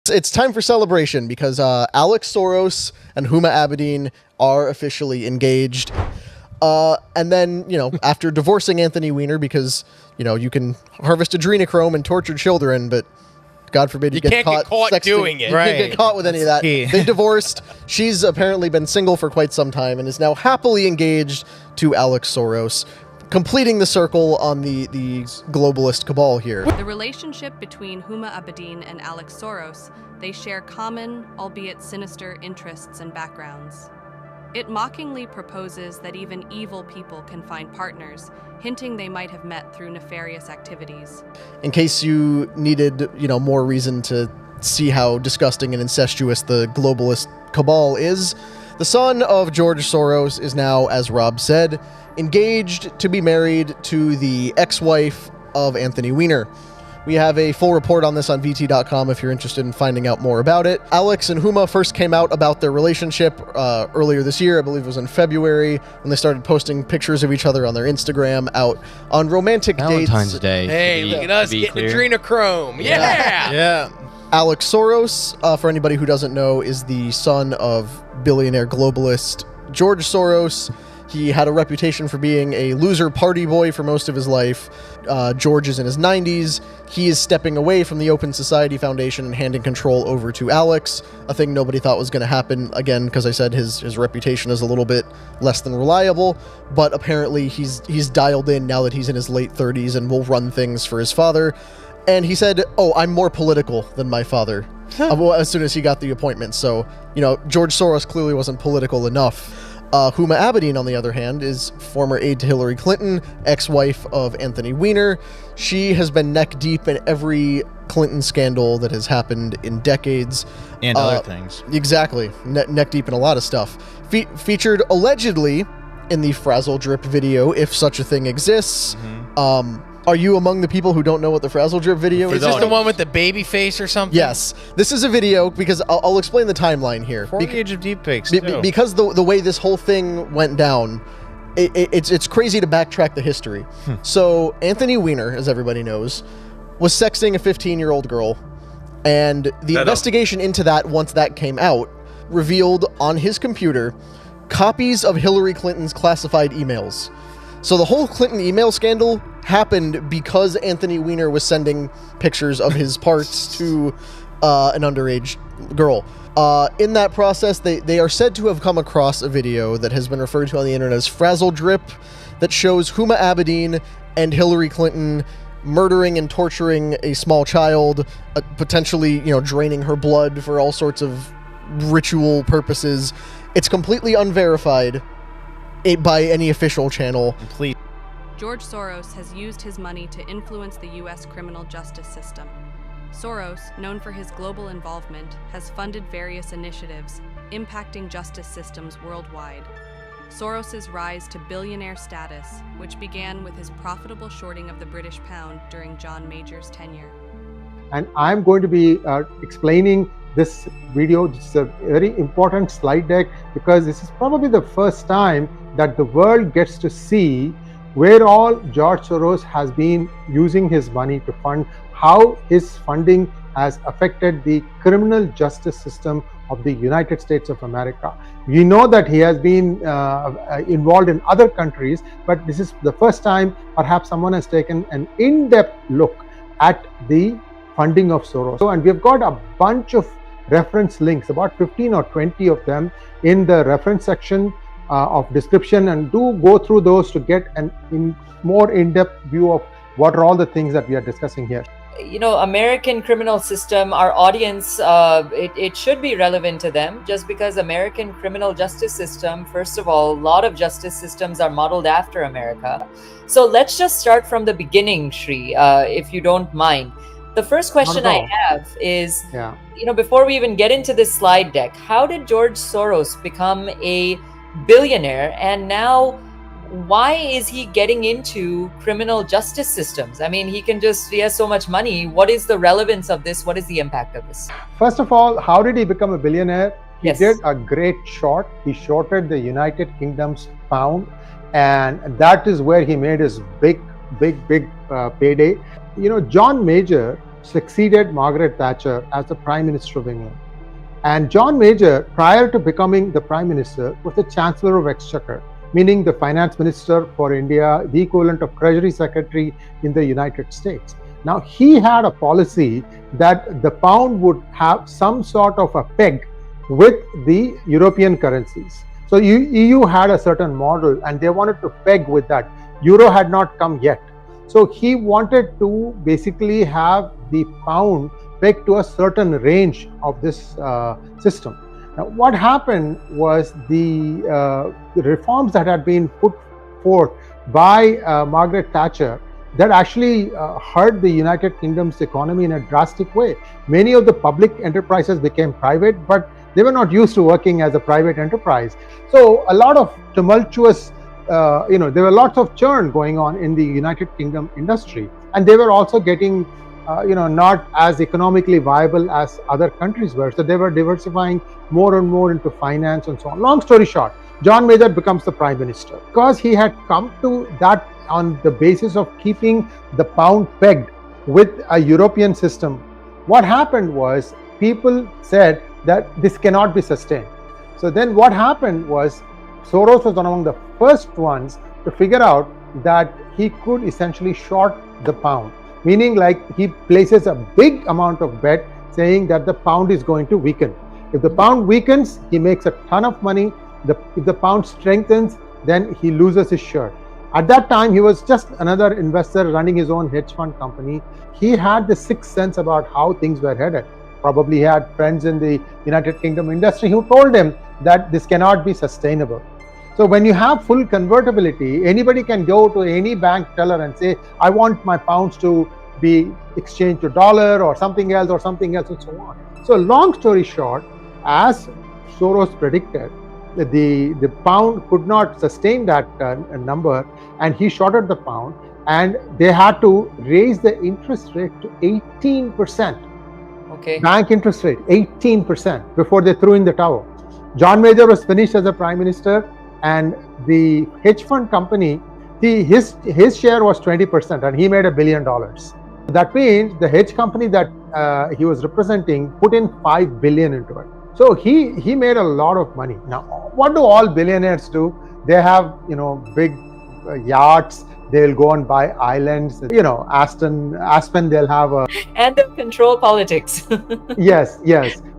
It's time for celebration because Alex Soros and Huma Abedin are officially engaged. And then, after divorcing Anthony Weiner, because, you can harvest adrenochrome and torture children, but God forbid you can't get caught sexting. doing it. You can't get caught with any of that. They divorced. She's apparently been single for quite some time and is now happily engaged to Alex Soros, completing the circle on the globalist cabal here. The relationship between Huma Abedin and Alex Soros, they share common, albeit sinister, interests and backgrounds. It mockingly proposes that even evil people can find partners, hinting they might have met through nefarious activities. In case you needed, more reason to see how disgusting and incestuous the globalist cabal is, the son of George Soros is now, as Rob said, engaged to be married to the ex-wife of Anthony Weiner. We have a full report on this on VT.com if you're interested in finding out more about it. Alex and Huma first came out about their relationship earlier this year. I believe it was in February when they started posting pictures of each other on their Instagram out on romantic Valentine's dates. Day. Hey, look at us getting adrenochrome. Yeah. Yeah. Alex Soros, for anybody who doesn't know, is the son of billionaire globalist George Soros. He had a reputation for being a loser party boy for most of his life. George is in his 90s. He is stepping away from the Open Society Foundation and handing control over to Alex, a thing nobody thought was going to happen, again, because I said his reputation is a little bit less than reliable, but apparently he's dialed in now that he's in his late 30s and will run things for his father. And he said, I'm more political than my father, as soon as he got the appointment. So, George Soros clearly wasn't political enough. Huma Abedin, on the other hand, is former aide to Hillary Clinton, ex-wife of Anthony Weiner. She has been neck deep in every Clinton scandal that has happened in decades. And other things. Exactly. Neck deep in a lot of stuff. Featured allegedly in the Frazzle Drip video, if such a thing exists. Are you among the people who don't know what the Frazzle Drip video is? Is this the one with the baby face or something? Yes. This is a video, because I'll explain the timeline here. Before the age of deepfakes, too. Because the way this whole thing went down, it's crazy to backtrack the history. So Anthony Weiner, as everybody knows, was sexting a 15-year-old girl, and the investigation into that, once that came out, revealed on his computer copies of Hillary Clinton's classified emails. So the whole Clinton email scandal happened because Anthony Weiner was sending pictures of his parts to an underage girl. In that process, they are said to have come across a video that has been referred to on the internet as Frazzle Drip that shows Huma Abedin and Hillary Clinton murdering and torturing a small child, potentially, draining her blood for all sorts of ritual purposes. It's completely unverified by any official channel. George Soros has used his money to influence the U.S. criminal justice system. Soros, known for his global involvement, has funded various initiatives impacting justice systems worldwide. Soros's rise to billionaire status, which began with his profitable shorting of the British pound during John Major's tenure. And I'm going to be explaining this video. This is a very important slide deck because this is probably the first time that the world gets to see where all George Soros has been using his money to fund, how his funding has affected the criminal justice system of the United States of America. We know that he has been involved in other countries, but this is the first time perhaps someone has taken an in-depth look at the funding of Soros. And we've got a bunch of reference links, about 15 or 20 of them in the reference section of description, and do go through those to get more in-depth view of what are all the things that we are discussing here. American criminal system, our audience, it should be relevant to them, just because American criminal justice system, first of all, a lot of justice systems are modeled after America. So let's just start from the beginning, Shri, if you don't mind. The first question I have is, before we even get into this slide deck, how did George Soros become a billionaire, and now why is he getting into criminal justice systems? I mean, he has so much money. What is the relevance of this? What is the impact of this? First of all, how did he become a billionaire? He Yes. did a great short. He shorted the United Kingdom's pound, and that is where he made his big payday. John Major succeeded Margaret Thatcher as the Prime Minister of England. And John Major, prior to becoming the Prime Minister, was the Chancellor of Exchequer, meaning the Finance Minister for India, the equivalent of Treasury Secretary in the United States. Now, he had a policy that the pound would have some sort of a peg with the European currencies. So EU had a certain model and they wanted to peg with that. Euro had not come yet. So he wanted to basically have the pound pegged to a certain range of this system. Now, what happened was the reforms that had been put forth by Margaret Thatcher that actually hurt the United Kingdom's economy in a drastic way. Many of the public enterprises became private, but they were not used to working as a private enterprise. So a lot of tumultuous, there were lots of churn going on in the United Kingdom industry, and they were also getting, not as economically viable as other countries were. So they were diversifying more and more into finance and so on. Long story short, John Major becomes the Prime Minister because he had come to that on the basis of keeping the pound pegged with a European system. What happened was people said that this cannot be sustained. So then what happened was Soros was one among the first ones to figure out that he could essentially short the pound, meaning like he places a big amount of bet saying that the pound is going to weaken. If the pound weakens, he makes a ton of money. If the pound strengthens, then he loses his shirt. At that time, he was just another investor running his own hedge fund company. He had the sixth sense about how things were headed. Probably he had friends in the United Kingdom industry who told him that this cannot be sustainable. So when you have full convertibility, anybody can go to any bank teller and say, I want my pounds to be exchanged to dollar or something else and so on. So long story short, as Soros predicted, the pound could not sustain that number, and he shorted the pound, and they had to raise the interest rate to 18%. Okay. Bank interest rate 18% before they threw in the towel. John Major was finished as a Prime Minister, and the hedge fund company, his share was 20%, and he made $1 billion. That means the hedge company that he was representing put in $5 billion into it. So he made a lot of money. Now, what do all billionaires do? They have, big yachts. They'll go and buy islands. Aspen, they'll have a... And they'll control politics. Yes.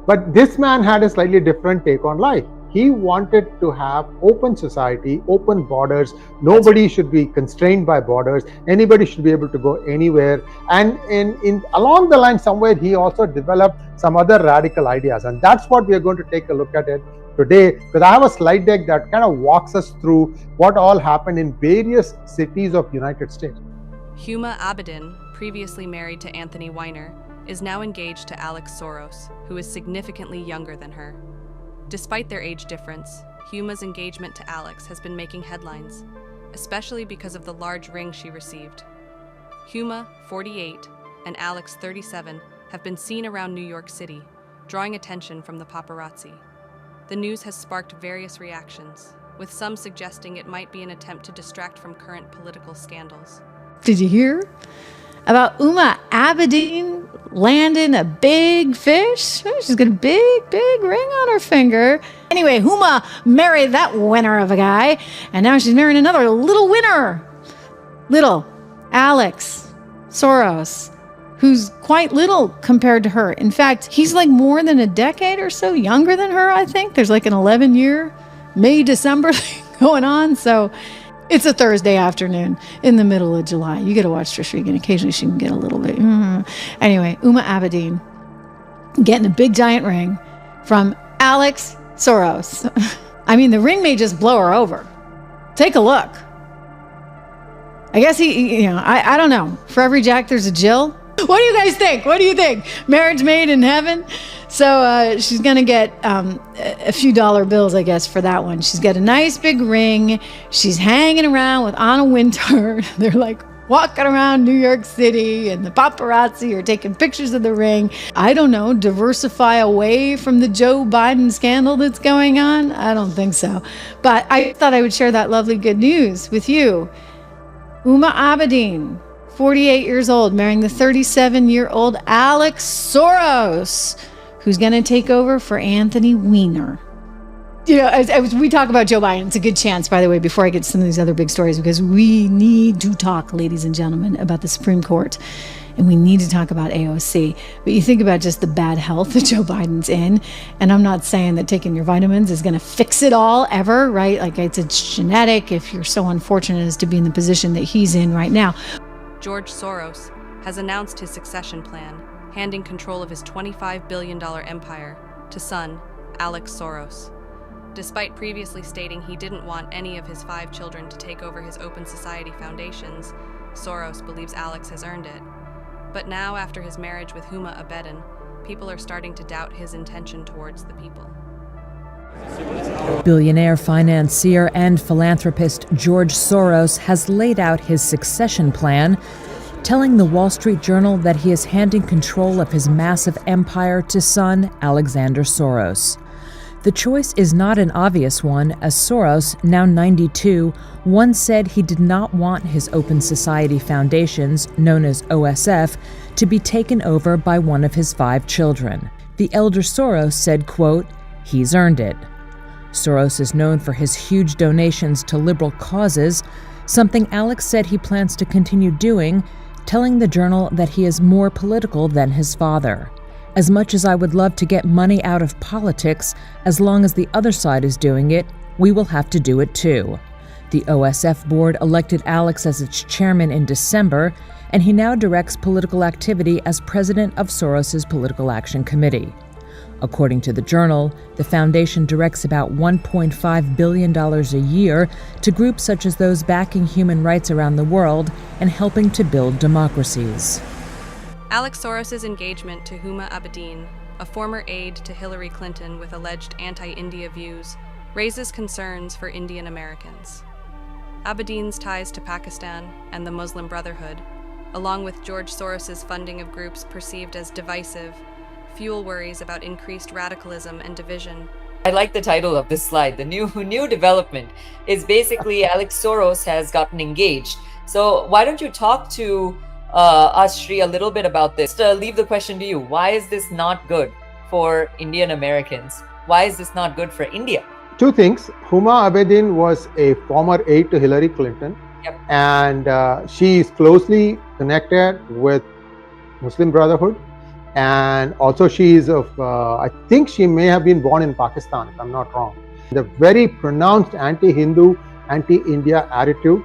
But this man had a slightly different take on life. He wanted to have open society, open borders. Nobody should be constrained by borders. Anybody should be able to go anywhere. And in along the line somewhere, he also developed some other radical ideas. And that's what we are going to take a look at it today, because I have a slide deck that kind of walks us through what all happened in various cities of United States. Huma Abedin, previously married to Anthony Weiner, is now engaged to Alex Soros, who is significantly younger than her. Despite their age difference, Huma's engagement to Alex has been making headlines, especially because of the large ring she received. Huma, 48, and Alex, 37, have been seen around New York City, drawing attention from the paparazzi. The news has sparked various reactions, with some suggesting it might be an attempt to distract from current political scandals. Did you hear about Huma Abedin landing a big fish? She's got a big ring on her finger. Anyway, Huma married that winner of a guy, and now she's marrying another little winner. Little Alex Soros, who's quite little compared to her. In fact, he's like more than a decade or so younger than her, I think. There's like an 11-year May-December thing going on. So it's a Thursday afternoon in the middle of July. You got to watch Trish Regan. Occasionally she can get a little bit. Anyway, Huma Abedin getting a big giant ring from Alex Soros. I mean, the ring may just blow her over. Take a look. I guess I don't know. For every Jack, there's a Jill. What do you guys think? What do you think? Marriage made in heaven? So she's going to get a few dollar bills, I guess, for that one. She's got a nice big ring. She's hanging around with Anna Wintour. They're like walking around New York City, and the paparazzi are taking pictures of the ring. I don't know, diversify away from the Joe Biden scandal that's going on? I don't think so. But I thought I would share that lovely good news with you. Huma Abedin, 48 years old, marrying the 37-year-old Alex Soros, who's going to take over for Anthony Weiner. You know, as we talk about Joe Biden, it's a good chance, by the way, before I get to some of these other big stories, because we need to talk, ladies and gentlemen, about the Supreme Court. And we need to talk about AOC. But you think about just the bad health that Joe Biden's in. And I'm not saying that taking your vitamins is going to fix it all ever, right? Like it's genetic if you're so unfortunate as to be in the position that he's in right now. George Soros has announced his succession plan, handing control of his $25 billion empire to son, Alex Soros. Despite previously stating he didn't want any of his 5 children to take over his Open Society foundations, Soros believes Alex has earned it. But now, after his marriage with Huma Abedin, people are starting to doubt his intention towards the people. Billionaire financier and philanthropist George Soros has laid out his succession plan, telling the Wall Street Journal that he is handing control of his massive empire to son Alexander Soros. The choice is not an obvious one, as Soros, now 92, once said he did not want his Open Society foundations, known as OSF, to be taken over by one of his 5 children. The elder Soros said, quote, "He's earned it." Soros is known for his huge donations to liberal causes, something Alex said he plans to continue doing, telling the Journal that he is more political than his father. "As much as I would love to get money out of politics, as long as the other side is doing it, we will have to do it too." The OSF board elected Alex as its chairman in December, and he now directs political activity as president of Soros's Political Action Committee. According to the Journal, the foundation directs about $1.5 billion a year to groups such as those backing human rights around the world and helping to build democracies. Alex Soros' engagement to Huma Abedin, a former aide to Hillary Clinton with alleged anti-India views, raises concerns for Indian Americans. Abedin's ties to Pakistan and the Muslim Brotherhood, along with George Soros' funding of groups perceived as divisive, fuel worries about increased radicalism and division. I like the title of this slide. The new development is basically Alex Soros has gotten engaged. So why don't you talk to us, Shri, a little bit about this. Leave the question to you. Why is this not good for Indian Americans? Why is this not good for India? 2 things. Huma Abedin was a former aide to Hillary Clinton. Yep. And she is closely connected with Muslim Brotherhood. And also she is of, I think she may have been born in Pakistan, if I'm not wrong. The very pronounced anti-Hindu, anti-India attitude.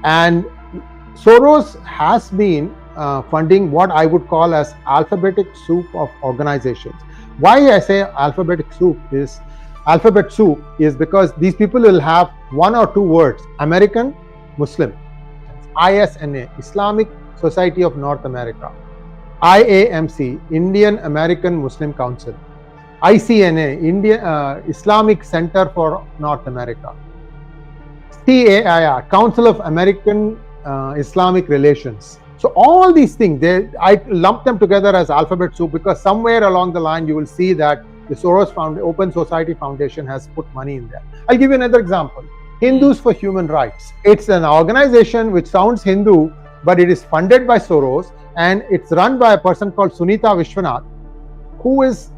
And Soros has been funding what I would call as alphabetic soup of organizations. Why I say alphabet soup is because these people will have 1 or 2 words: American, Muslim, ISNA, Islamic Society of North America, IAMC, Indian American Muslim Council, ICNA, Islamic Center for North America, CAIR, Council of American Islamic Relations. So all these things, I lump them together as alphabet soup because somewhere along the line you will see that the Soros Open Society Foundation has put money in there. I'll give you another example. Hindus for Human Rights. It's an organization which sounds Hindu, but it is funded by Soros and it's run by a person called Sunita Vishwanath, who has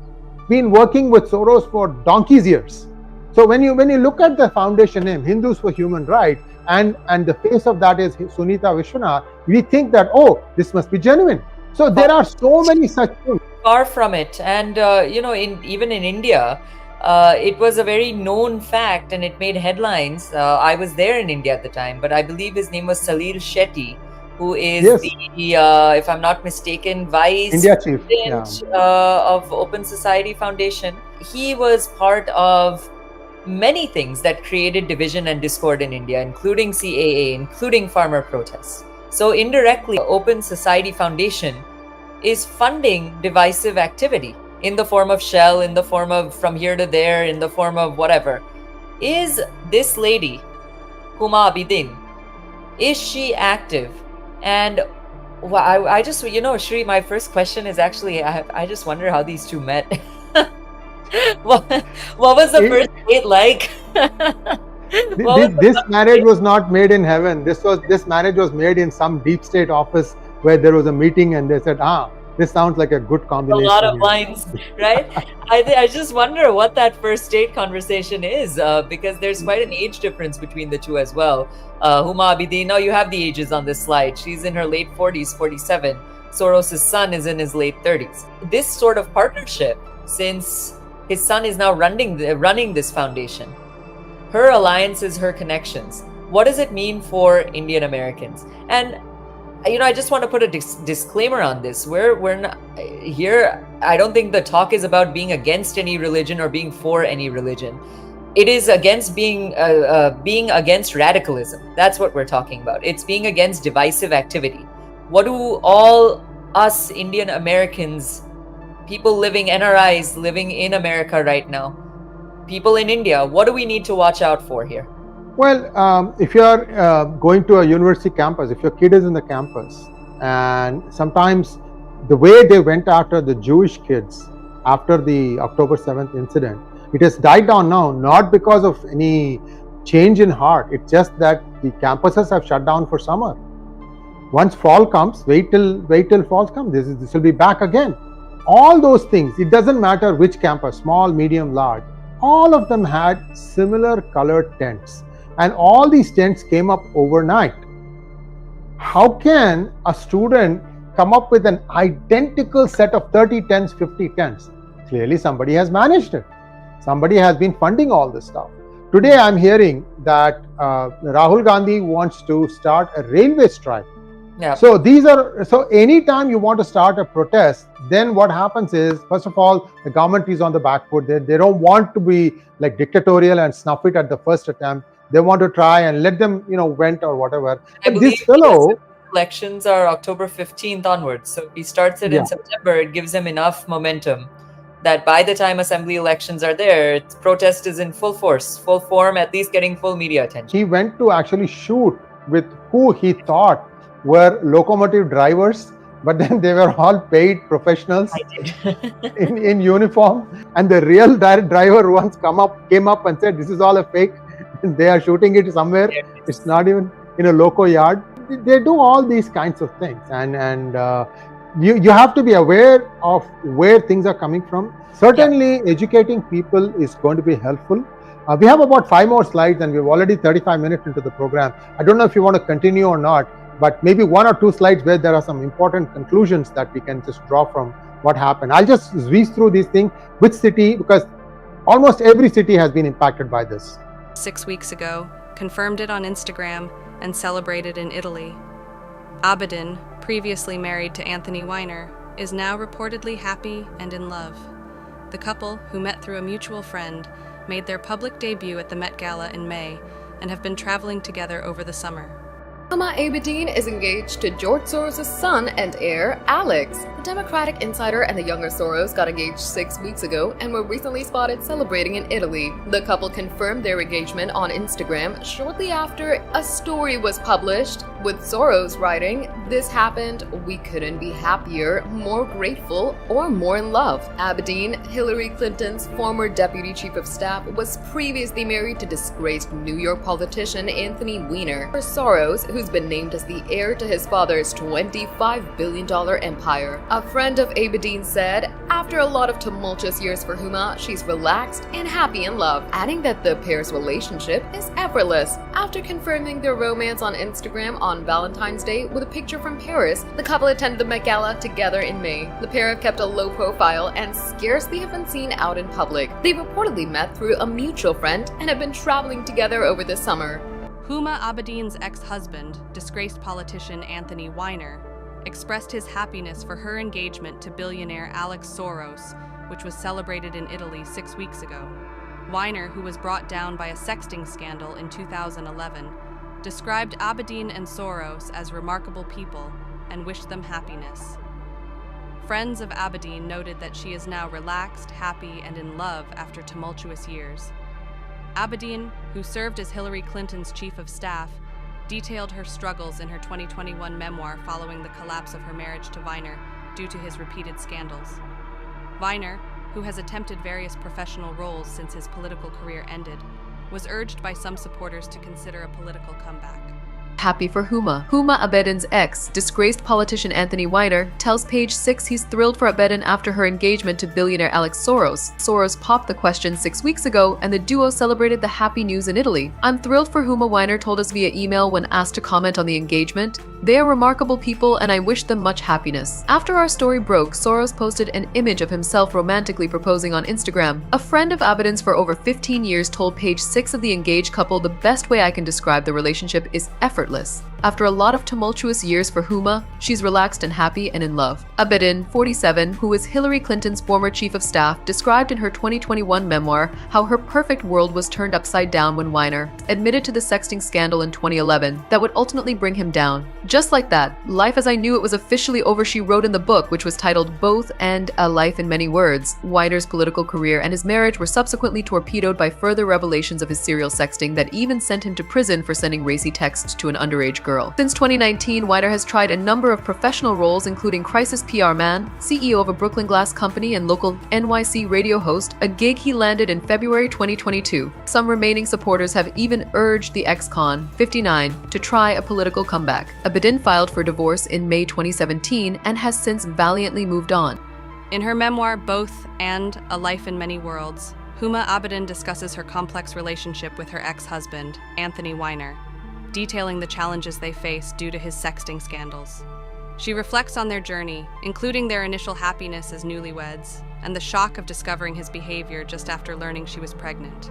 been working with Soros for donkey's years. So when you look at the foundation name, Hindus for Human Rights, and the face of that is Sunita Vishwanath, we think that, oh, this must be genuine. So there are so many such things. Far from it. And, even in India, it was a very known fact and it made headlines. I was there in India at the time, but I believe his name was Salil Shetty, who is the, if I'm not mistaken, vice India chief of Open Society Foundation. He was part of many things that created division and discord in India, including CAA, including farmer protests. So indirectly, Open Society Foundation is funding divisive activity in the form of Shell, in the form of from here to there, in the form of whatever. Is this lady, Huma Abedin, is she active? And I just, Shri, my first question is actually, I just wonder how these two met. What was the first date like? This marriage was not made in heaven. This marriage was made in some deep state office where there was a meeting and they said, this sounds like a good combination. A lot of lines, right? I just wonder what that first date conversation is, because there's quite an age difference between the two as well. Huma Abedin, now you have the ages on this slide. She's in her late 40s, 47. Soros' son is in his late 30s. This sort of partnership, since his son is now running this foundation, her alliances, her connections, what does it mean for Indian Americans? And I just want to put a disclaimer on this. We're not here. I don't think the talk is about being against any religion or being for any religion. It is against being against radicalism. That's what we're talking about. It's being against divisive activity. What do all us Indian Americans, people living, NRIs living in America right now, people in India, what do we need to watch out for here? Well, if you are going to a university campus, if your kid is in the campus, and sometimes the way they went after the Jewish kids after the October 7th incident, it has died down now, not because of any change in heart. It's just that the campuses have shut down for summer. Once fall comes, wait till fall comes. This will be back again. All those things, it doesn't matter which campus, small, medium, large, all of them had similar colored tents. And all these tents came up overnight. How can a student come up with an identical set of 30 tents, 50 tents? Clearly somebody has managed it. Somebody has been funding all this stuff. Today I'm hearing that Rahul Gandhi wants to start a railway strike. Yeah. So anytime you want to start a protest, then what happens is, first of all, the government is on the back foot. They don't want to be like dictatorial and snuff it at the first attempt. They want to try and let them, vent or whatever. But this fellow, elections are October 15th onwards. So if he starts it in September, it gives him enough momentum that by the time assembly elections are there, protest is in full force, full form, at least getting full media attention. He went to actually shoot with who he thought were locomotive drivers, but then they were all paid professionals in uniform. And the real driver once came up and said, this is all a fake. They are shooting it somewhere. It's not even in a loco yard. They do all these kinds of things, and you have to be aware of where things are coming from. Certainly, educating people is going to be helpful. We have about 5 more slides, and we're already 35 minutes into the program. I don't know if you want to continue or not, but maybe 1 or 2 slides where there are some important conclusions that we can just draw from what happened. I'll just whiz through these things. Which city? Because almost every city has been impacted by this. 6 weeks ago, confirmed it on Instagram, and celebrated in Italy. Abedin, previously married to Anthony Weiner, is now reportedly happy and in love. The couple, who met through a mutual friend, made their public debut at the Met Gala in May and have been traveling together over the summer. Huma Abedin is engaged to George Soros' son and heir, Alex. The Democratic insider and the younger Soros got engaged 6 weeks ago and were recently spotted celebrating in Italy. The couple confirmed their engagement on Instagram shortly after a story was published, with Soros writing, "This happened, we couldn't be happier, more grateful, or more in love." Abedin, Hillary Clinton's former deputy chief of staff, was previously married to disgraced New York politician Anthony Weiner. Soros, who's been named as the heir to his father's $25 billion empire. A friend of Abedin said, after a lot of tumultuous years for Huma, she's relaxed and happy in love, adding that the pair's relationship is effortless. After confirming their romance on Instagram on Valentine's Day with a picture from Paris, the couple attended the Met Gala together in May. The pair have kept a low profile and scarcely have been seen out in public. They reportedly met through a mutual friend and have been traveling together over the summer. Huma Abedin's ex-husband, disgraced politician Anthony Weiner, expressed his happiness for her engagement to billionaire Alex Soros, which was celebrated in Italy 6 weeks ago. Weiner, who was brought down by a sexting scandal in 2011, described Abedin and Soros as remarkable people and wished them happiness. Friends of Abedin noted that she is now relaxed, happy, and in love after tumultuous years. Abedin, who served as Hillary Clinton's chief of staff, detailed her struggles in her 2021 memoir following the collapse of her marriage to Weiner due to his repeated scandals. Weiner, who has attempted various professional roles since his political career ended, was urged by some supporters to consider a political comeback. Happy for Huma. Huma Abedin's ex, disgraced politician Anthony Weiner, tells Page Six he's thrilled for Abedin after her engagement to billionaire Alex Soros. Soros popped the question 6 weeks ago, and the duo celebrated the happy news in Italy. I'm thrilled for Huma, Weiner told us via email when asked to comment on the engagement. They are remarkable people, and I wish them much happiness. After our story broke, Soros posted an image of himself romantically proposing on Instagram. A friend of Abedin's for over 15 years told Page Six of the engaged couple, the best way I can describe the relationship is effortless. After a lot of tumultuous years for Huma, she's relaxed and happy and in love. Abedin, 47, who is Hillary Clinton's former chief of staff, described in her 2021 memoir how her perfect world was turned upside down when Weiner admitted to the sexting scandal in 2011 that would ultimately bring him down. Just like that, life as I knew it was officially over, she wrote in the book, which was titled Both and A Life in Many Words. Weiner's political career and his marriage were subsequently torpedoed by further revelations of his serial sexting that even sent him to prison for sending racy texts to an underage girl. Since 2019, Weiner has tried a number of professional roles, including crisis PR man, CEO of a Brooklyn glass company, and local NYC radio host, a gig he landed in February 2022. Some remaining supporters have even urged the ex-con, 59, to try a political comeback. Abedin filed for divorce in May 2017 and has since valiantly moved on. In her memoir, Both and A Life in Many Worlds, Huma Abedin discusses her complex relationship with her ex-husband, Anthony Weiner, detailing the challenges they face due to his sexting scandals. She reflects on their journey, including their initial happiness as newlyweds and the shock of discovering his behavior just after learning she was pregnant.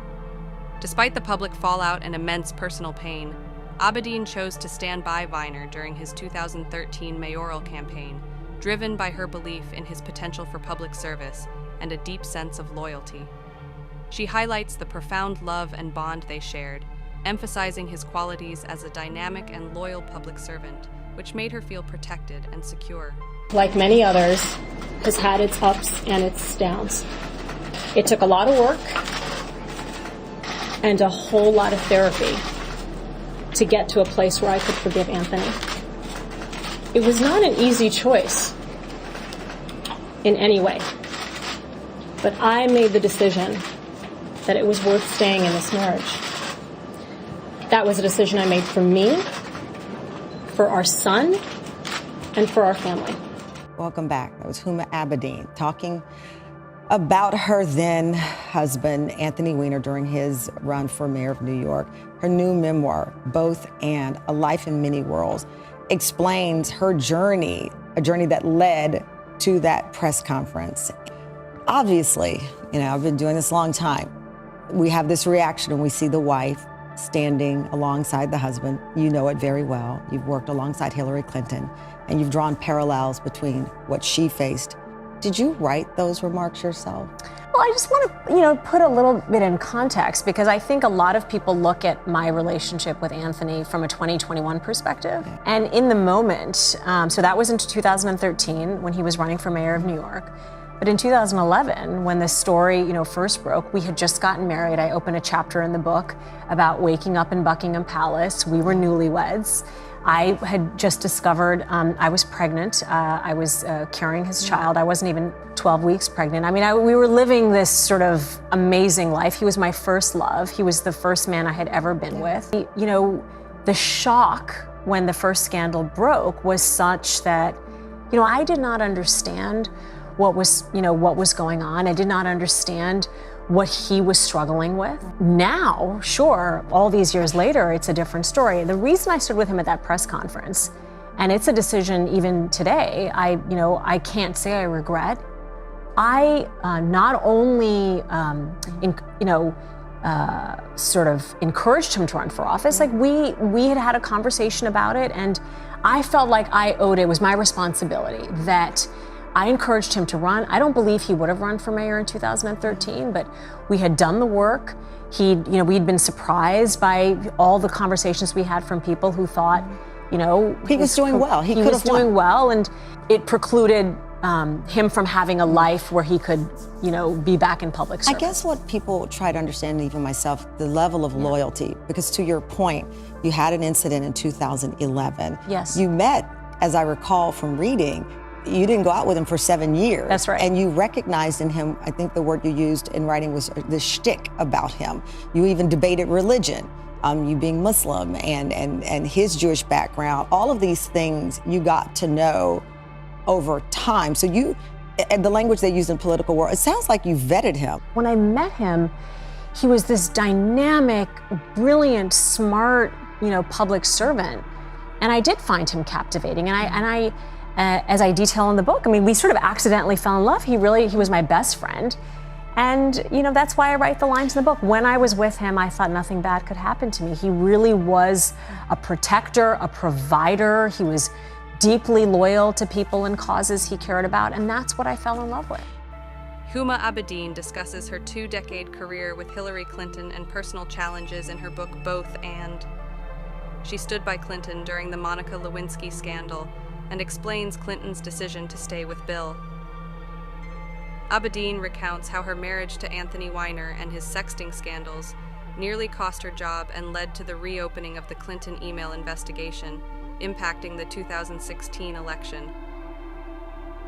Despite the public fallout and immense personal pain, Abedin chose to stand by Weiner during his 2013 mayoral campaign, driven by her belief in his potential for public service and a deep sense of loyalty. She highlights the profound love and bond they shared, emphasizing his qualities as a dynamic and loyal public servant, which made her feel protected and secure. Like many others, has had its ups and its downs. It took a lot of work and a whole lot of therapy to get to a place where I could forgive Anthony. It was not an easy choice in any way, but I made the decision that it was worth staying in this marriage. That was a decision I made for me, for our son, and for our family. Welcome back. That was Huma Abedin talking about her then husband, Anthony Weiner, during his run for mayor of New York. Her new memoir, Both and A Life in Many Worlds, explains her journey, a journey that led to that press conference. Obviously, I've been doing this a long time. We have this reaction when we see the wife standing alongside the husband. You know it very well. You've worked alongside Hillary Clinton, and you've drawn parallels between what she faced. Did you write those remarks yourself? Well, I just want to, put a little bit in context, because I think a lot of people look at my relationship with Anthony from a 2021 perspective. Okay. And in the moment, so that was in 2013 when he was running for mayor of New York. But in 2011, when this story, first broke, we had just gotten married. I opened a chapter in the book about waking up in Buckingham Palace. We were newlyweds. I had just discovered I was pregnant. I was carrying his child. I wasn't even 12 weeks pregnant. We were living this sort of amazing life. He was my first love. He was the first man I had ever been with. The shock when the first scandal broke was such that, I did not understand what was going on. I did not understand what he was struggling with. Now, sure, all these years later, it's a different story. The reason I stood with him at that press conference, and it's a decision even today, I can't say I regret. I not only, sort of encouraged him to run for office, like we had a conversation about it, and I felt like I owed it was my responsibility that I encouraged him to run. I don't believe he would have run for mayor in 2013, but we had done the work. We'd been surprised by all the conversations we had from people who thought, he was doing well. He could have won. Doing well, and it precluded him from having a life where he could, be back in public service. I guess what people try to understand, even myself, the level of loyalty, because to your point, you had an incident in 2011. Yes. You met, as I recall from reading, you didn't go out with him for 7 years. That's right. And you recognized in him, I think the word you used in writing was the shtick about him. You even debated religion, you being Muslim and his Jewish background. All of these things you got to know over time. So and the language they use in political world, it sounds like you vetted him. When I met him, he was this dynamic, brilliant, smart, public servant. And I did find him captivating. And I as I detail in the book, we sort of accidentally fell in love. He was my best friend. And, that's why I write the lines in the book. When I was with him, I thought nothing bad could happen to me. He really was a protector, a provider. He was deeply loyal to people and causes he cared about, and that's what I fell in love with. Huma Abedin discusses her 2-decade career with Hillary Clinton and personal challenges in her book Both And. She stood by Clinton during the Monica Lewinsky scandal and explains Clinton's decision to stay with Bill. Abedin recounts how her marriage to Anthony Weiner and his sexting scandals nearly cost her job and led to the reopening of the Clinton email investigation, impacting the 2016 election.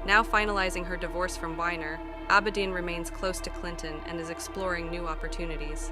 Now finalizing her divorce from Weiner, Abedin remains close to Clinton and is exploring new opportunities.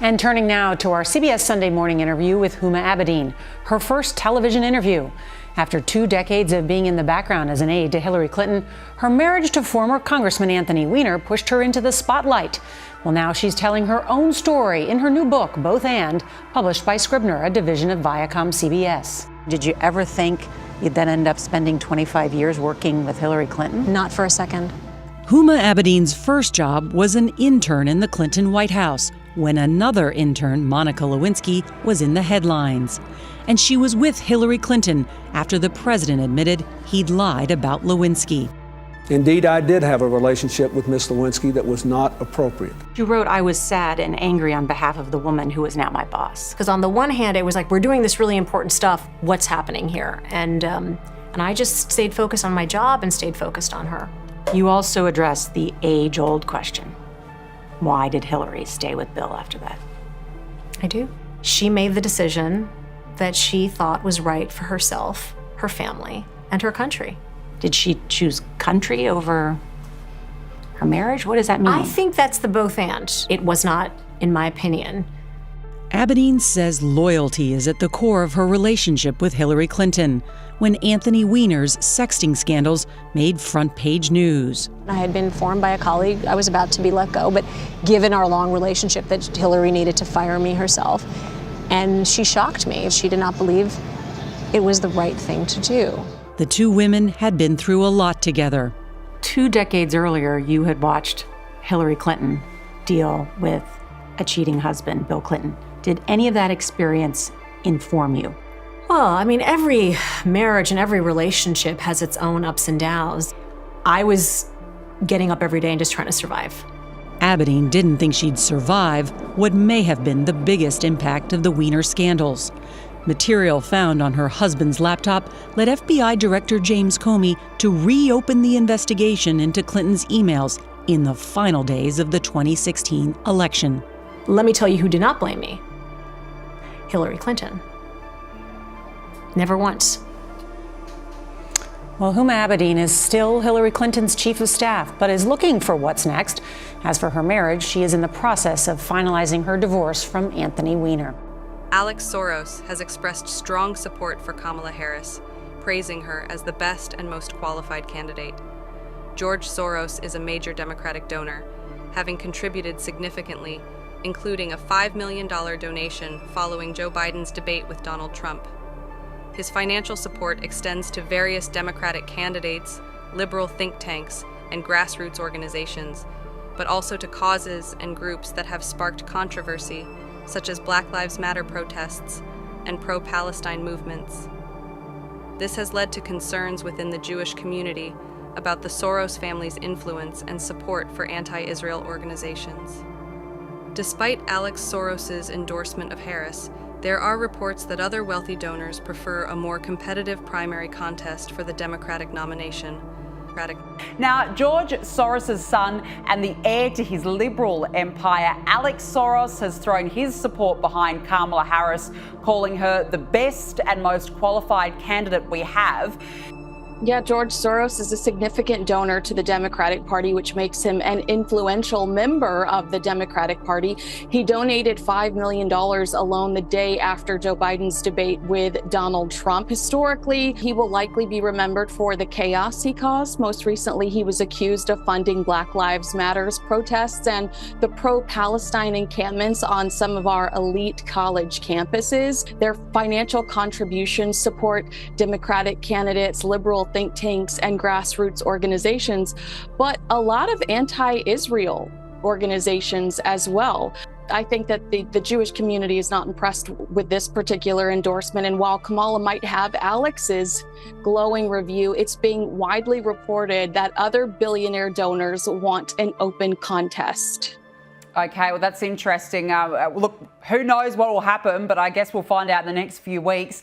And turning now to our CBS Sunday Morning interview with Huma Abedin, her first television interview. After 2 decades of being in the background as an aide to Hillary Clinton, her marriage to former Congressman Anthony Weiner pushed her into the spotlight. Well, now she's telling her own story in her new book, Both And, published by Scribner, a division of Viacom CBS. Did you ever think you'd then end up spending 25 years working with Hillary Clinton? Not for a second. Huma Abedin's first job was an intern in the Clinton White House when another intern, Monica Lewinsky, was in the headlines. And she was with Hillary Clinton after the president admitted he'd lied about Lewinsky. Indeed, I did have a relationship with Miss Lewinsky that was not appropriate. You wrote, I was sad and angry on behalf of the woman who is now my boss. Because on the one hand, it was like, we're doing this really important stuff. What's happening here? And I just stayed focused on my job and stayed focused on her. You also addressed the age-old question. Why did Hillary stay with Bill after that? I do. She made the decision that she thought was right for herself, her family, and her country. Did she choose country over her marriage? What does that mean? I think that's the both and. It was not, in my opinion. Abedin says loyalty is at the core of her relationship with Hillary Clinton when Anthony Weiner's sexting scandals made front-page news. I had been informed by a colleague I was about to be let go, but given our long relationship that Hillary needed to fire me herself. And she shocked me. She did not believe it was the right thing to do. The two women had been through a lot together. 2 decades earlier, you had watched Hillary Clinton deal with a cheating husband, Bill Clinton. Did any of that experience inform you? Well, every marriage and every relationship has its own ups and downs. I was getting up every day and just trying to survive. Abedin didn't think she'd survive what may have been the biggest impact of the Weiner scandals. Material found on her husband's laptop led FBI Director James Comey to reopen the investigation into Clinton's emails in the final days of the 2016 election. Let me tell you who did not blame me. Hillary Clinton. Never once. Well, Huma Abedin is still Hillary Clinton's chief of staff, but is looking for what's next. As for her marriage, she is in the process of finalizing her divorce from Anthony Weiner. Alex Soros has expressed strong support for Kamala Harris, praising her as the best and most qualified candidate. George Soros is a major Democratic donor, having contributed significantly, including a $5 million donation following Joe Biden's debate with Donald Trump. His financial support extends to various Democratic candidates, liberal think tanks, and grassroots organizations, but also to causes and groups that have sparked controversy, such as Black Lives Matter protests and pro-Palestine movements. This has led to concerns within the Jewish community about the Soros family's influence and support for anti-Israel organizations. Despite Alex Soros's endorsement of Harris, there are reports that other wealthy donors prefer a more competitive primary contest for the Democratic nomination. Now, George Soros' son and the heir to his liberal empire, Alex Soros, has thrown his support behind Kamala Harris, calling her the best and most qualified candidate we have. Yeah, George Soros is a significant donor to the Democratic Party, which makes him an influential member of the Democratic Party. He donated $5 million alone the day after Joe Biden's debate with Donald Trump. Historically, he will likely be remembered for the chaos he caused. Most recently, he was accused of funding Black Lives Matter's protests and the pro-Palestine encampments on some of our elite college campuses. Their financial contributions support Democratic candidates, liberal think tanks, and grassroots organizations, but a lot of anti-Israel organizations as well. I think that the Jewish community is not impressed with this particular endorsement. And while Kamala might have Alex's glowing review, it's being widely reported that other billionaire donors want an open contest. Okay, well, that's interesting. Look, who knows what will happen, but I guess we'll find out in the next few weeks.